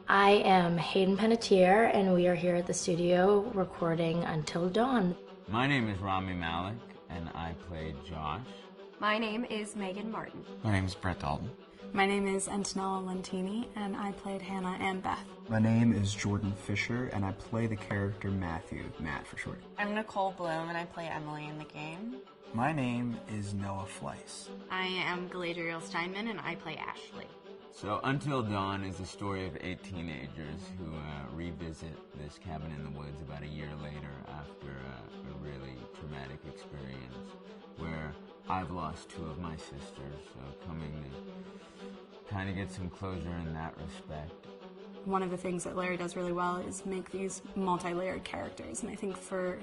I am Hayden Panettiere, and we are here at the studio recording Until Dawn. My name is Rami Malek, and I played Josh. My name is Megan Martin. My name is Brett Dalton. My name is Antonella Lentini, and I played Hannah and Beth. My name is Jordan Fisher, and I play the character Matthew, Matt for short. I'm Nicole Bloom, and I play Emily in the game. My name is Noah Fleiss. I am Galadriel Steinman, and I play Ashley. So Until Dawn is the story of 8 teenagers who revisit this cabin in the woods about a year later after a really traumatic experience where I've lost 2 of my sisters, so coming to kind of get some closure in that respect. One of the things that Larry does really well is make these multi-layered characters, and I think for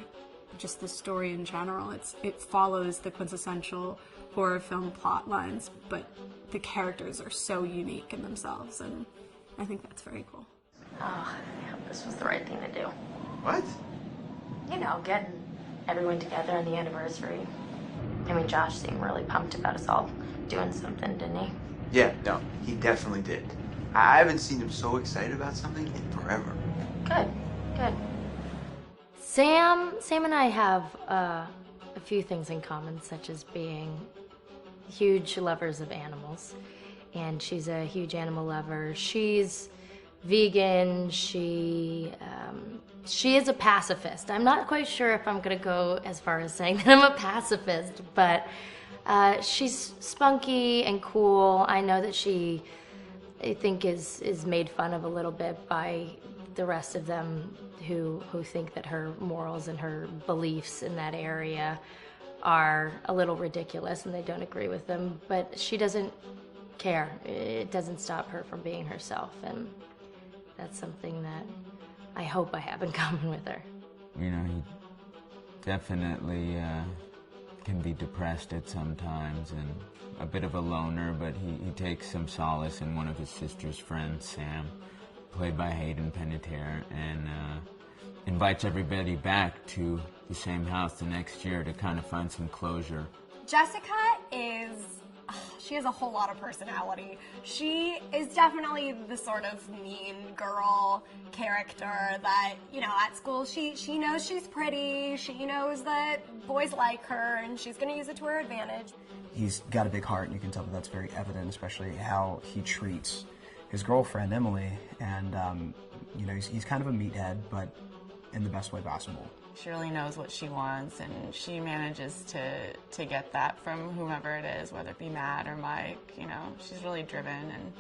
just the story in general, it follows the quintessential horror film plot lines, but the characters are so unique in themselves, and I think that's very cool. Oh, yeah, this was the right thing to do. What? You know, getting everyone together on the anniversary. I mean, Josh seemed really pumped about us all doing something, didn't he? Yeah, no, he definitely did. I haven't seen him so excited about something in forever. Good, good. Sam and I have a few things in common, such as being huge lovers of animals, and she's a huge animal lover. She's vegan. She is a pacifist. I'm not quite sure if I'm gonna go as far as saying that I'm a pacifist, but she's spunky and cool. I know that she, I think, is made fun of a little bit by the rest of them who think that her morals and her beliefs in that area are a little ridiculous and they don't agree with them, but she doesn't care. It doesn't stop her from being herself, and that's something that I hope I have in common with her. You know, he definitely can be depressed at some times and a bit of a loner, but he takes some solace in one of his sister's friends, Sam, played by Hayden Panettiere, and invites everybody back to the same house the next year to kind of find some closure. Jessica she has a whole lot of personality. She is definitely the sort of mean girl character that, you know, at school she knows she's pretty, she knows that boys like her, and she's gonna use it to her advantage. He's got a big heart, and you can tell that that's very evident, especially how he treats his girlfriend, Emily, and, you know, he's kind of a meathead, but in the best way possible. She really knows what she wants, and she manages to get that from whomever it is, whether it be Matt or Mike. You know, she's really driven, and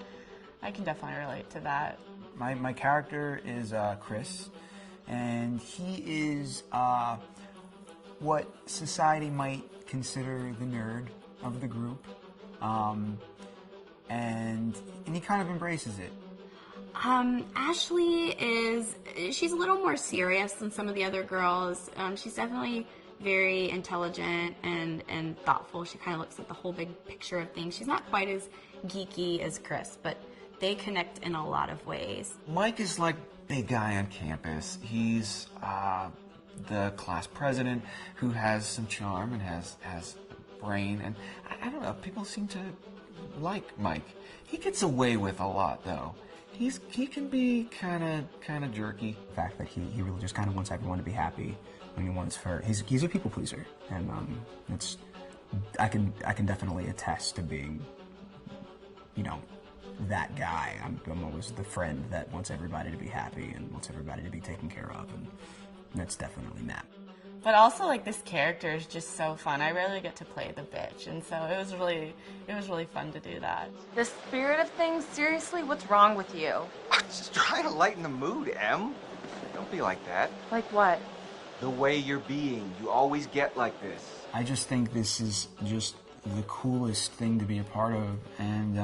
I can definitely relate to that. My character is Chris, and he is what society might consider the nerd of the group, and he kind of embraces it. Ashley she's a little more serious than some of the other girls. She's definitely very intelligent and thoughtful. She kind of looks at the whole big picture of things. She's not quite as geeky as Chris, but they connect in a lot of ways. Mike is like big guy on campus. He's the class president who has some charm and has brain. And I don't know, people seem to like Mike. He gets away with a lot, though. He can be kind of jerky. The fact that he really just kind of wants everyone to be happy. I mean, he's a people pleaser, and I can definitely attest to being, that guy. I'm always the friend that wants everybody to be happy and wants everybody to be taken care of, and that's definitely Matt. But also, like, this character is just so fun. I rarely get to play the bitch, and so it was really fun to do that. The spirit of things, seriously, what's wrong with you? I'm just trying to lighten the mood, Em. Don't be like that. Like what? The way you're being. You always get like this. I just think this is just the coolest thing to be a part of, and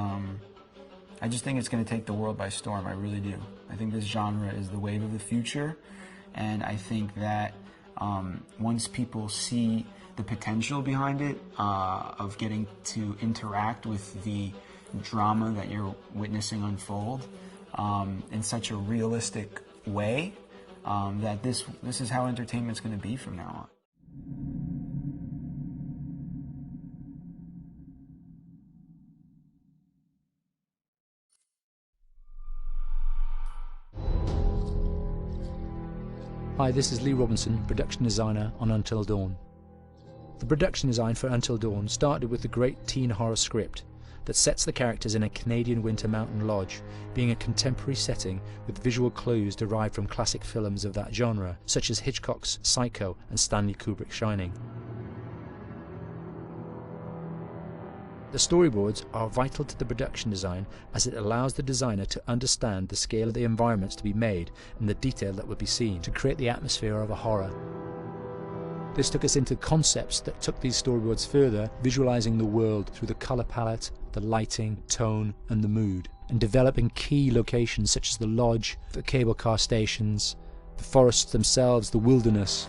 I just think it's going to take the world by storm. I really do. I think this genre is the wave of the future, and I think that once people see the potential behind it, of getting to interact with the drama that you're witnessing unfold in such a realistic way, that this is how entertainment's going to be from now on. Hi, this is Lee Robinson, production designer on Until Dawn. The production design for Until Dawn started with the great teen horror script that sets the characters in a Canadian winter mountain lodge, being a contemporary setting with visual clues derived from classic films of that genre, such as Hitchcock's Psycho and Stanley Kubrick's Shining. The storyboards are vital to the production design, as it allows the designer to understand the scale of the environments to be made and the detail that will be seen to create the atmosphere of a horror. This took us into concepts that took these storyboards further, visualizing the world through the color palette, the lighting, tone and the mood, and developing key locations such as the lodge, the cable car stations, the forests themselves, the wilderness.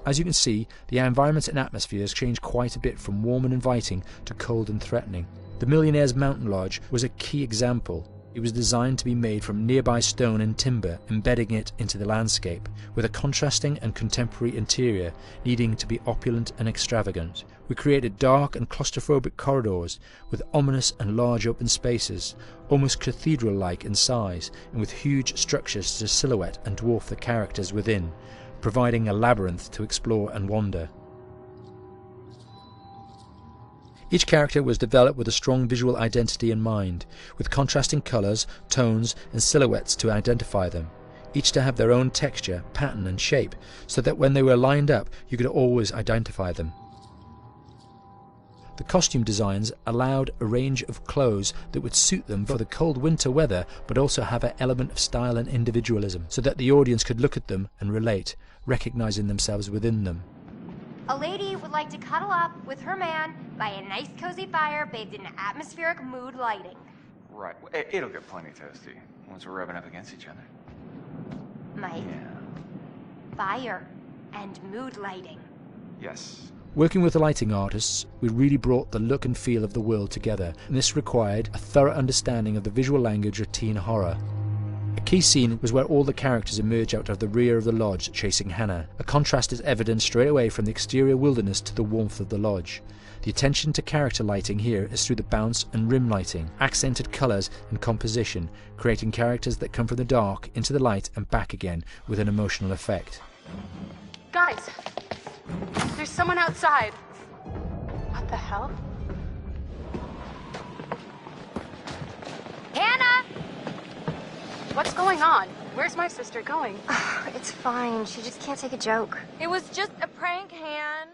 As you can see, the environments and atmospheres change quite a bit from warm and inviting to cold and threatening. The Millionaire's Mountain Lodge was a key example. It was designed to be made from nearby stone and timber, embedding it into the landscape, with a contrasting and contemporary interior needing to be opulent and extravagant. We created dark and claustrophobic corridors with ominous and large open spaces, almost cathedral-like in size, and with huge structures to silhouette and dwarf the characters within, providing a labyrinth to explore and wander. Each character was developed with a strong visual identity in mind, with contrasting colours, tones and silhouettes to identify them, each to have their own texture, pattern and shape, so that when they were lined up you could always identify them. The costume designs allowed a range of clothes that would suit them for the cold winter weather, but also have an element of style and individualism, so that the audience could look at them and relate, recognizing themselves within them. A lady would like to cuddle up with her man by a nice cozy fire bathed in atmospheric mood lighting. Right. It'll get plenty toasty once we're rubbing up against each other. Mike, Yeah. fire and mood lighting. Yes. Working with the lighting artists, we really brought the look and feel of the world together, and this required a thorough understanding of the visual language of teen horror. A key scene was where all the characters emerge out of the rear of the lodge chasing Hannah. A contrast is evident straight away from the exterior wilderness to the warmth of the lodge. The attention to character lighting here is through the bounce and rim lighting, accented colours and composition, creating characters that come from the dark into the light and back again with an emotional effect. Guys, there's someone outside. What the hell? Hannah! What's going on? Where's my sister going? It's fine. She just can't take a joke. It was just a prank, Han.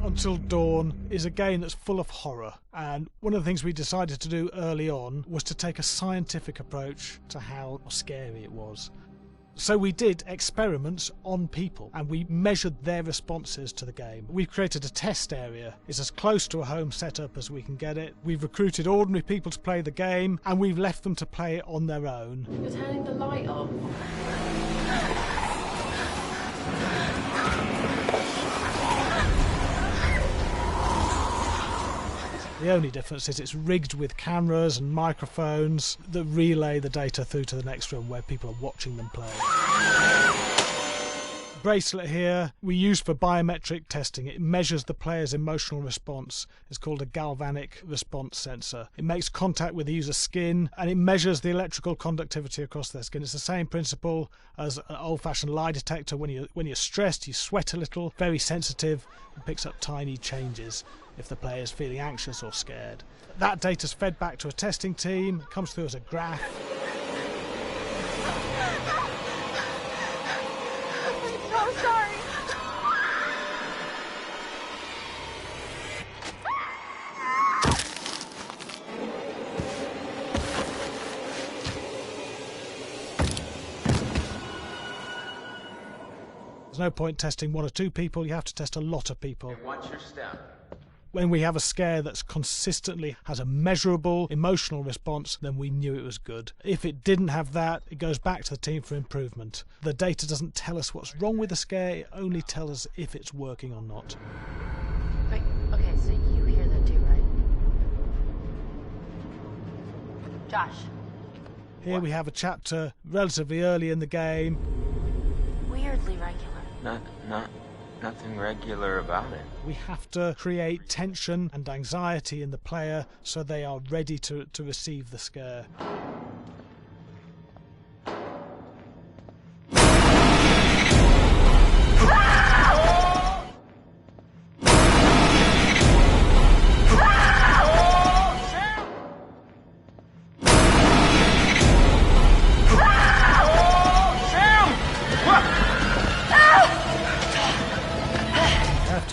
Until Dawn is a game that's full of horror, and one of the things we decided to do early on was to take a scientific approach to how scary it was. So we did experiments on people and we measured their responses to the game. We've created a test area. It's as close to a home setup as we can get it. We've recruited ordinary people to play the game and we've left them to play it on their own. You're turning the light off. The only difference is it's rigged with cameras and microphones that relay the data through to the next room where people are watching them play. Bracelet here we use for biometric testing. It measures the player's emotional response. It's called a galvanic response sensor. It makes contact with the user's skin and it measures the electrical conductivity across their skin. It's the same principle as an old-fashioned lie detector. When you're stressed, you sweat a little, very sensitive, and picks up tiny changes if the player is feeling anxious or scared. That data's fed back to a testing team, comes through as a graph. I'm sorry. There's no point testing one or two people, you have to test a lot of people. What's your step? When we have a scare that's consistently has a measurable emotional response, then we knew it was good. If it didn't have that, it goes back to the team for improvement. The data doesn't tell us what's wrong with the scare, it only tells us if it's working or not. Wait, okay, so you hear that too, right? Josh. Here we have a chapter relatively early in the game. Weirdly regular. Nothing regular about it. We have to create tension and anxiety in the player so they are ready to receive the scare.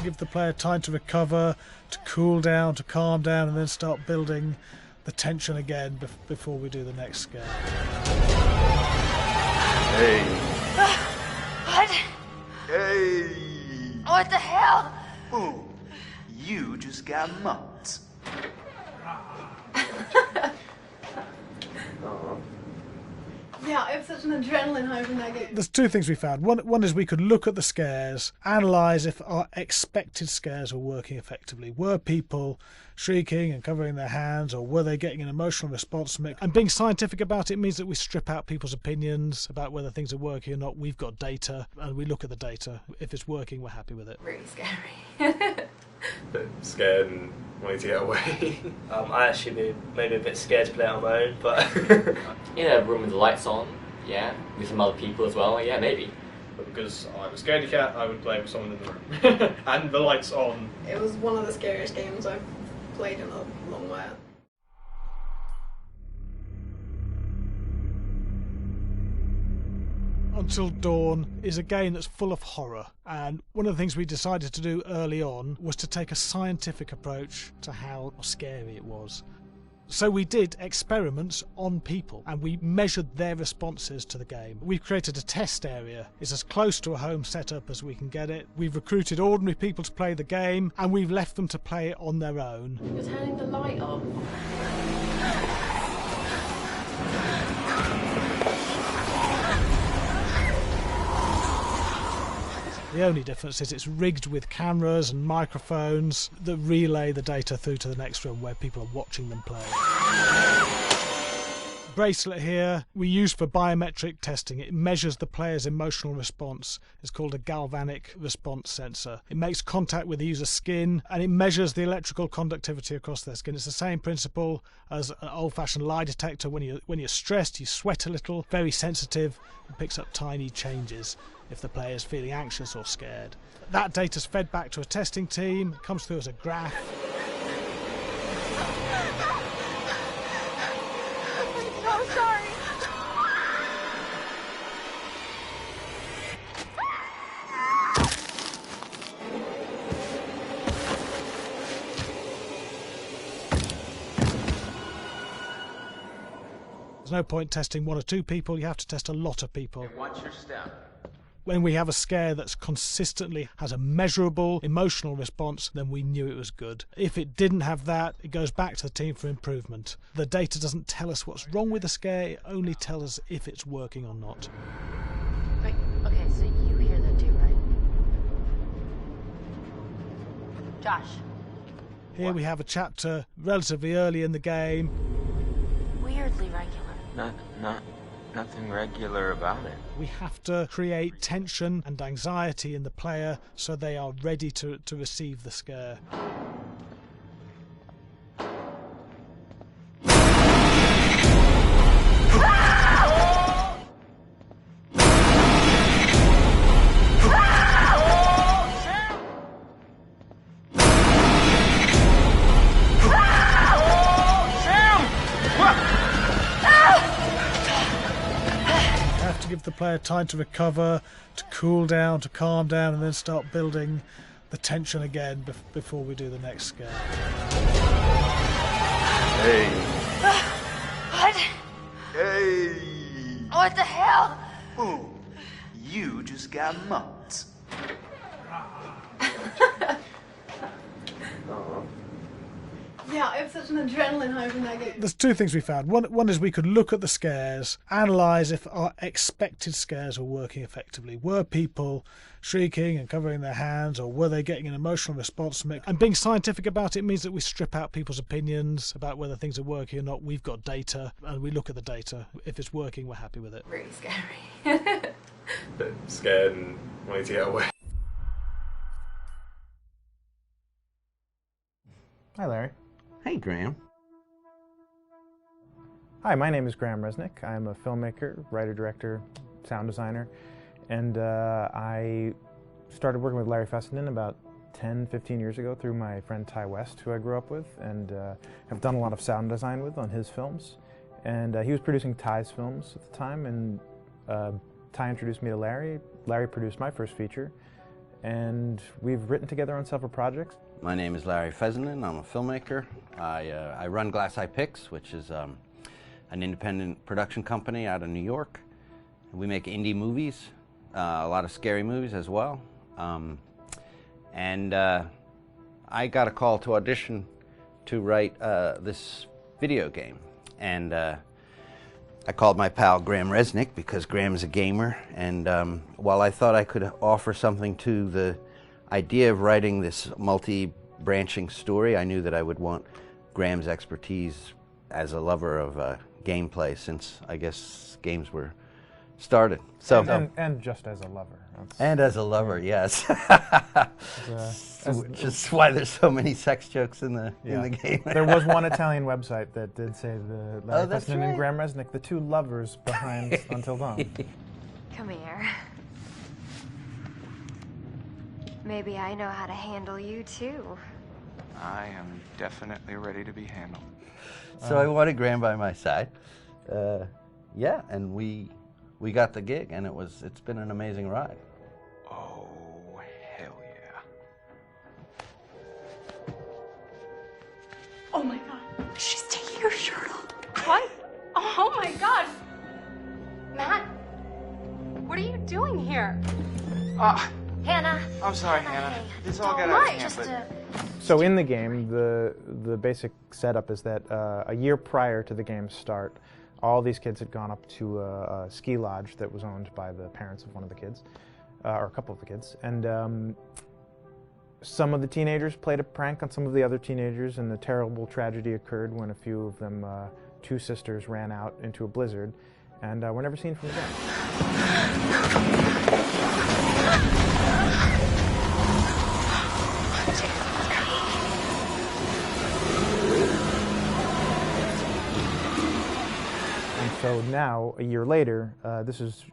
Give the player time to recover, to cool down, to calm down, and then start building the tension again before we do the next scare. Hey. What? Hey. What the hell? Ooh, you just got mugged. Yeah, I have such an adrenaline high from that game. There's two things we found. One is we could look at the scares, analyse if our expected scares were working effectively. Were people shrieking and covering their hands, or were they getting an emotional response from it? And being scientific about it means that we strip out people's opinions about whether things are working or not. We've got data, and we look at the data. If it's working, we're happy with it. Really scary. Bit scared and wanting to get away. I actually be maybe a bit scared to play it on my own, but in a room with the lights on, yeah, with some other people as well, yeah, maybe. But because I'm a scaredy cat, I would play with someone in the room. And the lights on. It was one of the scariest games I've played in a long while. Until Dawn is a game that's full of horror, and one of the things we decided to do early on was to take a scientific approach to how scary it was. So we did experiments on people and we measured their responses to the game. We've created a test area. It's as close to a home setup as we can get it. We've recruited ordinary people to play the game and we've left them to play it on their own. You're turning the light on. The only difference is it's rigged with cameras and microphones that relay the data through to the next room where people are watching them play. Bracelet here we use for biometric testing. It measures the player's emotional response. It's called a galvanic response sensor. It makes contact with the user's skin and it measures the electrical conductivity across their skin. It's the same principle as an old-fashioned lie detector. When you're stressed, you sweat a little, very sensitive, and picks up tiny changes if the player is feeling anxious or scared. That data's fed back to a testing team, comes through as a graph. I'm sorry. There's no point testing one or two people, you have to test a lot of people. What's your step? When we have a scare that's consistently has a measurable emotional response, then we knew it was good. If it didn't have that, it goes back to the team for improvement. The data doesn't tell us what's wrong with the scare, it only tells us if it's working or not. Wait, okay, so you hear that too, right? Josh. Here we have a chapter relatively early in the game. Weirdly regular. Nothing regular about it. We have to create tension and anxiety in the player so they are ready to receive the scare. Give the player time to recover, to cool down, to calm down, and then start building the tension again before we do the next scare. Hey. What? Hey. What the hell? Ooh, you just got mugged. Yeah, I have such an adrenaline high from that game. There's two things we found. One is we could look at the scares, analyse if our expected scares were working effectively. Were people shrieking and covering their hands, or were they getting an emotional response from it? And being scientific about it means that we strip out people's opinions about whether things are working or not. We've got data, and we look at the data. If it's working, we're happy with it. Really scary. Bit scared and wanting to get away. Hi, Larry. Hey, Graham. Hi, my name is Graham Resnick. I'm a filmmaker, writer, director, sound designer, and I started working with Larry Fessenden about 10, 15 years ago through my friend Ty West, who I grew up with, and have done a lot of sound design with on his films. And he was producing Ty's films at the time, and Ty introduced me to Larry. Larry produced my first feature, and we've written together on several projects. My name is Larry Fessenden. I'm a filmmaker. I run Glass Eye Pix, which is an independent production company out of New York. We make indie movies, a lot of scary movies as well. And I got a call to audition to write this video game. And I called my pal Graham Resnick because Graham is a gamer. And while I thought I could offer something to the idea of writing this multi-branching story, I knew that I would want Graham's expertise as a lover of gameplay, since I guess games were started. So and just as a lover. And as a lover, yes. Which is why there's so many sex jokes in the game. There was one Italian website that did say the Larry that's Fessenden and right. Graham Resnick, the two lovers behind Until Dawn. Come here. Maybe I know how to handle you too. I am definitely ready to be handled. So I wanted Graham by my side. Yeah, and we got the gig, and it's been an amazing ride. Oh, hell yeah. Oh my god. She's taking her shirt off. What? Oh my god! Matt, what are you doing here? Hannah. I'm sorry, Hannah. This all got Don't out mind, of hand, but So in the game, the basic setup is that a year prior to the game's start, all these kids had gone up to a ski lodge that was owned by the parents of one of the kids, or a couple of the kids, and some of the teenagers played a prank on some of the other teenagers, and the terrible tragedy occurred when a few of them, two sisters, ran out into a blizzard, and were never seen from again. So now, a year later, this is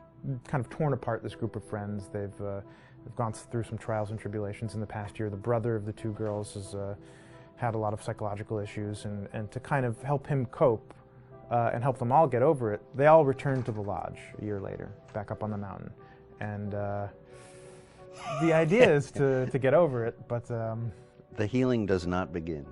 kind of torn apart, this group of friends. They've gone through some trials and tribulations in the past year. The brother of the two girls has had a lot of psychological issues, and to kind of help him cope and help them all get over it, they all returned to the lodge a year later, back up on the mountain. And the idea is to get over it, but... the healing does not begin.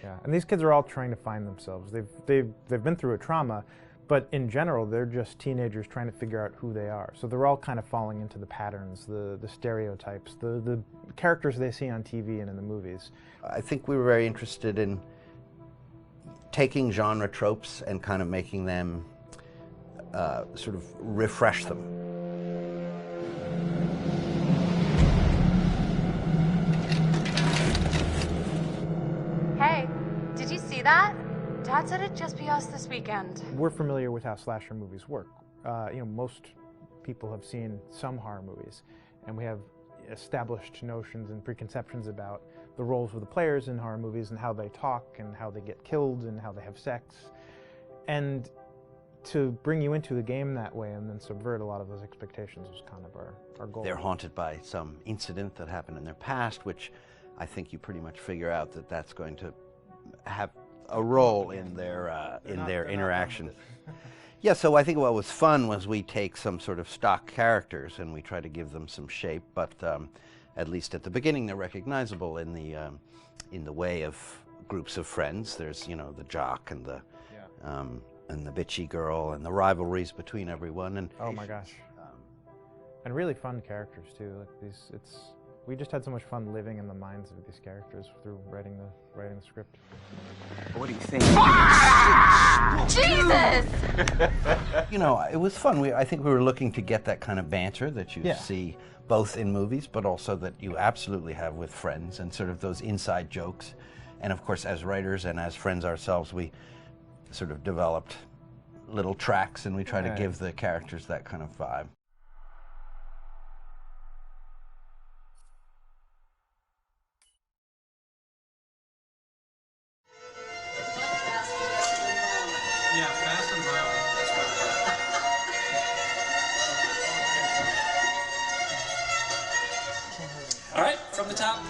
Yeah, and these kids are all trying to find themselves. They've been through a trauma, but in general, they're just teenagers trying to figure out who they are. So they're all kind of falling into the patterns, the stereotypes, the characters they see on TV and in the movies. I think we were very interested in taking genre tropes and kind of making them sort of refresh them. see that? Dad said it'd just be us this weekend. We're familiar with how slasher movies work. Most people have seen some horror movies, and we have established notions and preconceptions about the roles of the players in horror movies and how they talk and how they get killed and how they have sex. And to bring you into the game that way and then subvert a lot of those expectations was kind of our goal. They're haunted by some incident that happened in their past, which I think you pretty much figure out that that's going to have a role in their interaction. Yeah, so I think what was fun was we take some sort of stock characters and we try to give them some shape, but at least at the beginning they're recognizable in the way of groups of friends. There's, the jock and the bitchy girl and the rivalries between everyone. And oh my gosh, and really fun characters too. Like we just had so much fun living in the minds of these characters through writing the script. What do you think? Jesus! It was fun. I think we were looking to get that kind of banter that you see both in movies, but also that you absolutely have with friends, and sort of those inside jokes. And of course, as writers and as friends ourselves, we sort of developed little tracks, and we try to give the characters that kind of vibe. Yeah, fast and violent. All right, from the top.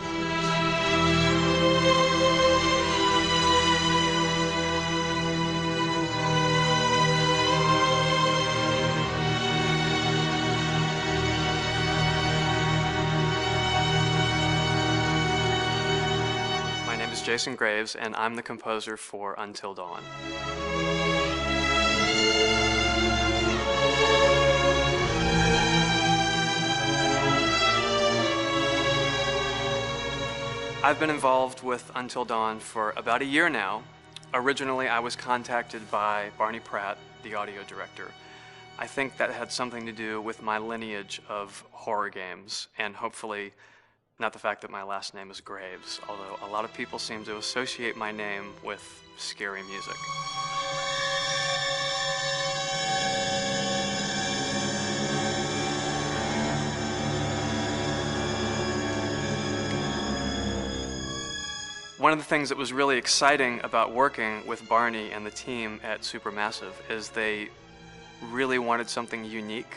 My name is Jason Graves, and I'm the composer for Until Dawn. I've been involved with Until Dawn for about a year now. Originally, I was contacted by Barney Pratt, the audio director. I think that had something to do with my lineage of horror games, and hopefully not the fact that my last name is Graves, although a lot of people seem to associate my name with scary music. One of the things that was really exciting about working with Barney and the team at Supermassive is they really wanted something unique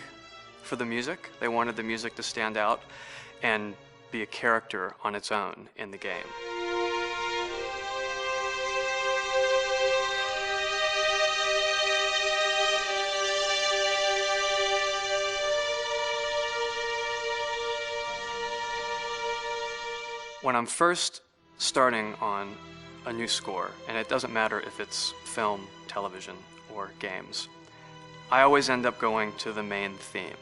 for the music. They wanted the music to stand out and be a character on its own in the game. When I'm first starting on a new score, and it doesn't matter if it's film, television, or games, I always end up going to the main theme.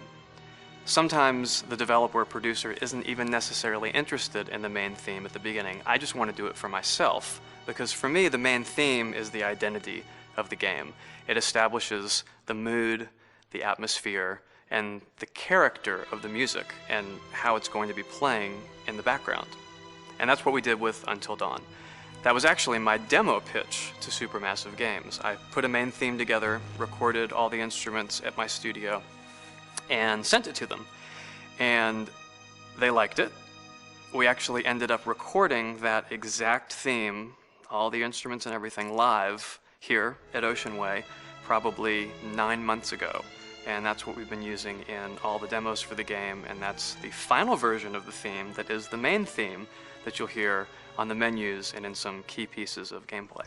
Sometimes the developer or producer isn't even necessarily interested in the main theme at the beginning. I just want to do it for myself, because for me, the main theme is the identity of the game. It establishes the mood, the atmosphere, and the character of the music, and how it's going to be playing in the background. And that's what we did with Until Dawn. That was actually my demo pitch to Supermassive Games. I put a main theme together, recorded all the instruments at my studio, and sent it to them. And they liked it. We actually ended up recording that exact theme, all the instruments and everything, live here at Ocean Way, probably 9 months ago. And that's what we've been using in all the demos for the game, and that's the final version of the theme that is the main theme that you'll hear on the menus and in some key pieces of gameplay.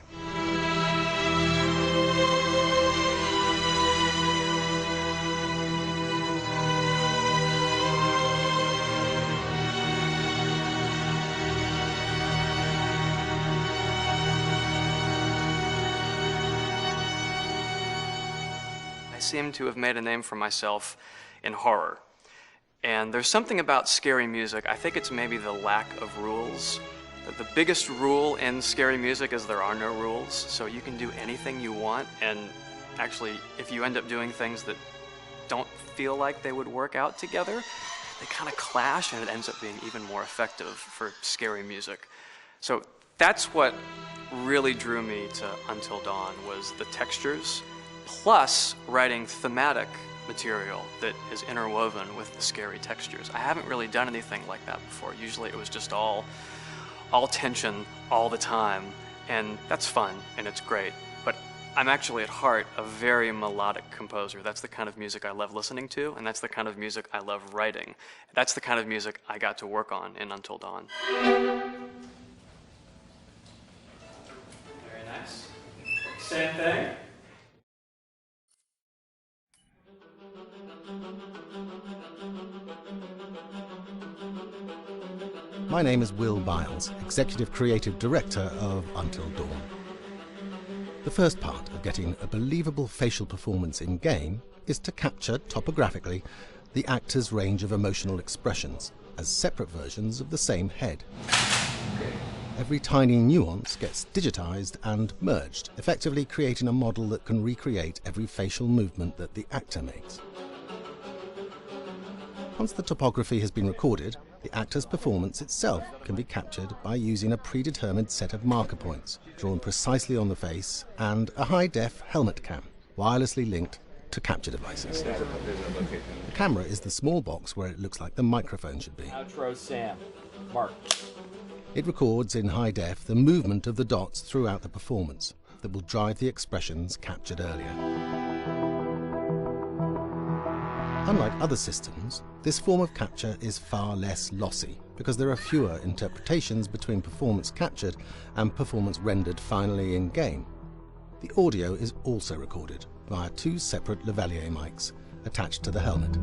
I seem to have made a name for myself in horror. And there's something about scary music, I think it's maybe the lack of rules. The biggest rule in scary music is there are no rules, so you can do anything you want, and actually, if you end up doing things that don't feel like they would work out together, they kind of clash, and it ends up being even more effective for scary music. So that's what really drew me to Until Dawn was the textures, plus writing thematic material that is interwoven with the scary textures. I haven't really done anything like that before. Usually it was just all tension all the time, and that's fun and it's great. But I'm actually at heart a very melodic composer. That's the kind of music I love listening to, and that's the kind of music I love writing. That's the kind of music I got to work on in Until Dawn. Very nice. Same thing. My name is Will Biles, Executive Creative Director of Until Dawn. The first part of getting a believable facial performance in-game is to capture, topographically, the actor's range of emotional expressions as separate versions of the same head. Every tiny nuance gets digitized and merged, effectively creating a model that can recreate every facial movement that the actor makes. Once the topography has been recorded, the actor's performance itself can be captured by using a predetermined set of marker points, drawn precisely on the face, and a high-def helmet cam, wirelessly linked to capture devices. The camera is the small box where it looks like the microphone should be. Outro Sam. Mark. It records in high def the movement of the dots throughout the performance that will drive the expressions captured earlier. Unlike other systems, this form of capture is far less lossy because there are fewer interpretations between performance captured and performance rendered finally in-game. The audio is also recorded via two separate lavalier mics attached to the helmet.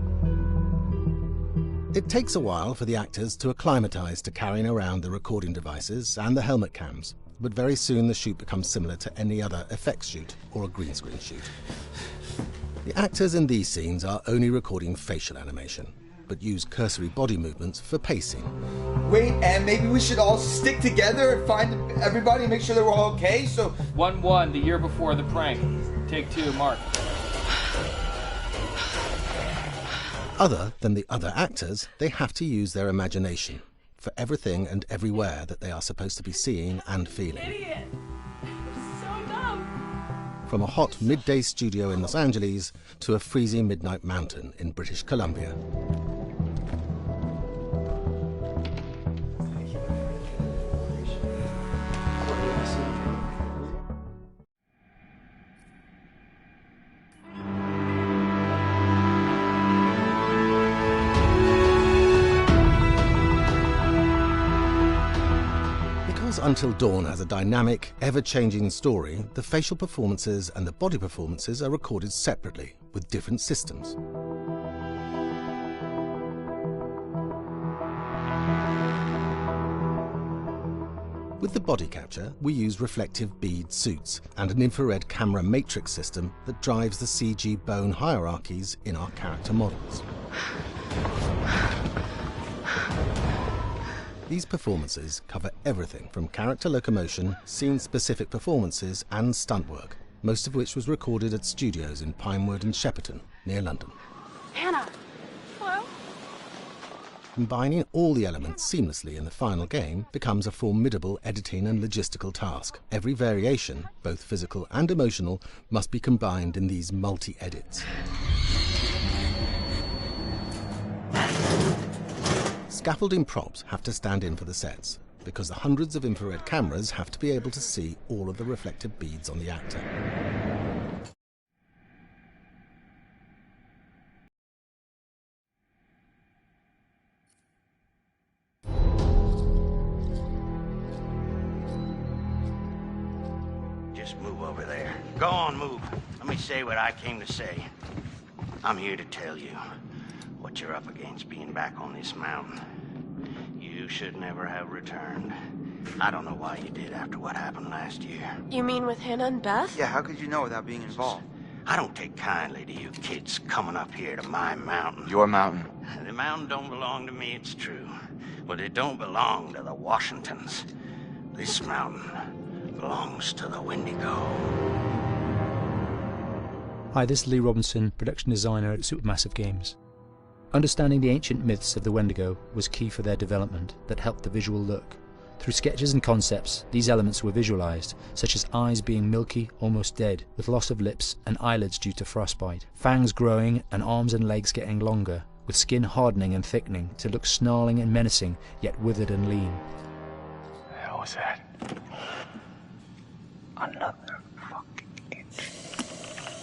It takes a while for the actors to acclimatise to carrying around the recording devices and the helmet cams, but very soon the shoot becomes similar to any other effects shoot or a green screen shoot. The actors in these scenes are only recording facial animation, but use cursory body movements for pacing. Wait, and maybe we should all stick together and find everybody and make sure that we're all okay, so... 1-1, the year before the prank. Take 2, Mark. Other than the other actors, they have to use their imagination for everything and everywhere that they are supposed to be seeing and feeling. Idiot! So dumb! From a hot midday studio in Los Angeles to a freezing midnight mountain in British Columbia. Until Dawn has a dynamic, ever-changing story, the facial performances and the body performances are recorded separately, with different systems. With the body capture, we use reflective bead suits and an infrared camera matrix system that drives the CG bone hierarchies in our character models. These performances cover everything from character locomotion, scene-specific performances and stunt work, most of which was recorded at studios in Pinewood and Shepperton, near London. Hannah! Hello? Combining all the elements seamlessly in the final game becomes a formidable editing and logistical task. Every variation, both physical and emotional, must be combined in these multi-edits. Scaffolding props have to stand in for the sets, because the hundreds of infrared cameras have to be able to see all of the reflective beads on the actor. Just move over there. Go on, move. Let me say what I came to say. I'm here to tell you what you're up against being back on this mountain. You should never have returned. I don't know why you did after what happened last year. You mean with Hannah and Beth? Yeah, how could you know without being involved? I don't take kindly to you kids coming up here to my mountain. Your mountain. The mountain don't belong to me, it's true. But it don't belong to the Washingtons. This mountain belongs to the Wendigo. Hi, this is Lee Robinson, production designer at Supermassive Games. Understanding the ancient myths of the Wendigo was key for their development that helped the visual look, Through sketches and concepts, these elements were visualized, such as eyes being milky, almost dead, with loss of lips and eyelids due to frostbite, fangs growing and arms and legs getting longer, with skin hardening and thickening to look snarling and menacing, yet withered and lean. The hell was that? Another fucking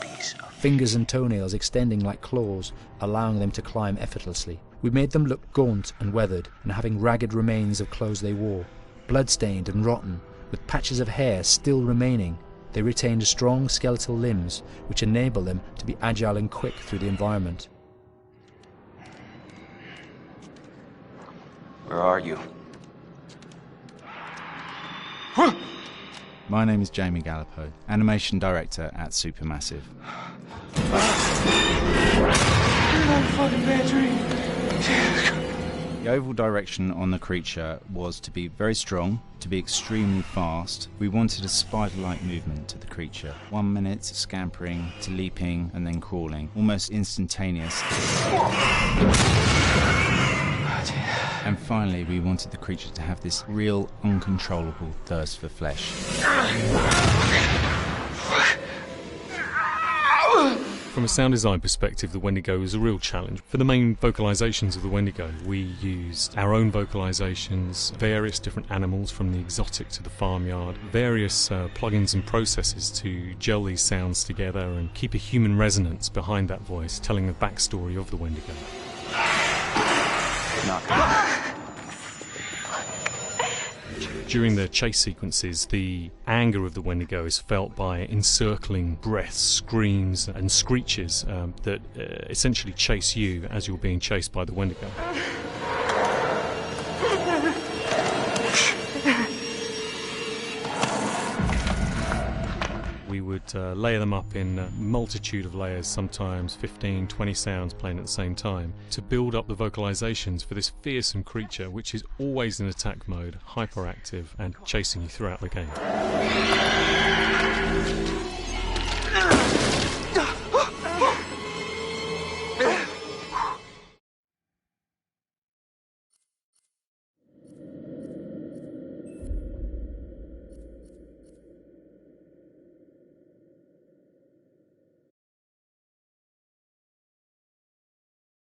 piece of... Fingers and toenails extending like claws, allowing them to climb effortlessly. We made them look gaunt and weathered, and having ragged remains of clothes they wore. Blood-stained and rotten, with patches of hair still remaining, they retained strong skeletal limbs, which enable them to be agile and quick through the environment. Where are you? My name is Jamie Gallipo, animation director at Supermassive. The overall direction on the creature was to be very strong, to be extremely fast. We wanted a spider-like movement to the creature. 1 minute scampering to leaping and then crawling, almost instantaneous. And finally, we wanted the creature to have this real, uncontrollable thirst for flesh. From a sound design perspective, the Wendigo is a real challenge. For the main vocalisations of the Wendigo, we used our own vocalisations, various different animals from the exotic to the farmyard, various plugins and processes to gel these sounds together and keep a human resonance behind that voice, telling the backstory of the Wendigo. During the chase sequences, the anger of the Wendigo is felt by encircling breaths, screams and screeches that essentially chase you as you're being chased by the Wendigo. We would layer them up in a multitude of layers, sometimes 15, 20 sounds playing at the same time, to build up the vocalizations for this fearsome creature which is always in attack mode, hyperactive and chasing you throughout the game.